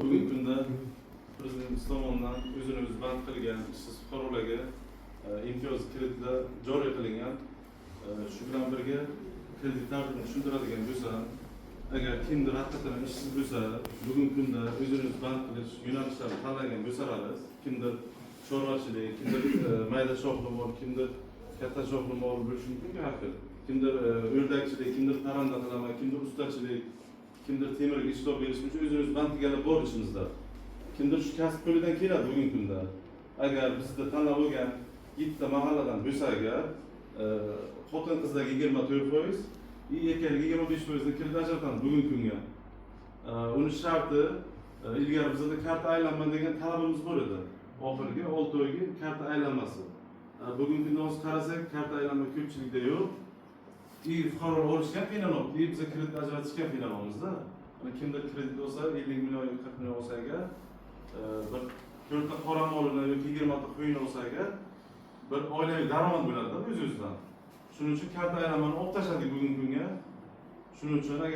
Bugungi kunda Prezidentimiz tomonidan o'zini-o'zi band qilgan ishsiz fuqarolarga imtiyozli kreditlar joriy qilingan. Shu bilan birga kredit tartibini tushuntiradigan bo'lsam, agar kimdir haqiqatan ishsiz bo'lsa, bugungi kunda o'zini band qilish yo'nalishlarini tanlagan bo'lsalar, kimdir chorvachilik, kimdir mayda shoxli mol, kimdir katta shoxli mol bo'lishi mumkin har xil. Kimdir o'rdakchilik, kimdir parranda qilaman, kimdir ustachilik, kimdir temirga ishlov berish uchun o'zini band qilganlar bor ichimizda. Kimdir shu kasb qo'lidan keladi bugungi kunda. Agar bizda tanlab olgan 7 ta mahalladan bo'lsa agar xotin qizlarga 24%, erkaklarga 25% ni kredit ajratamiz bugungi kunga. Uni sharti ilgari bizda karta aylanma degan talabimiz bor edi. Oxirgi 6 oyga karta aylanmasi. Bugungi kunda hozir qarasak, karta aylanma ko'pchilikda yo'q. Fuqaro olishga qiynalmoqda, biza kredit ajratishga qiynalmoqmizda. Kimdir kredit olsa 50 million, 40 million olsa agar bir 4 ta qora molini yoki 20 ta qo'yini olsa agar bir oilaviy daromad bo'ladi o'z-o'zidan. Shuning uchun karta aylanmani olib tashladik bugungi kunga. Shuning uchun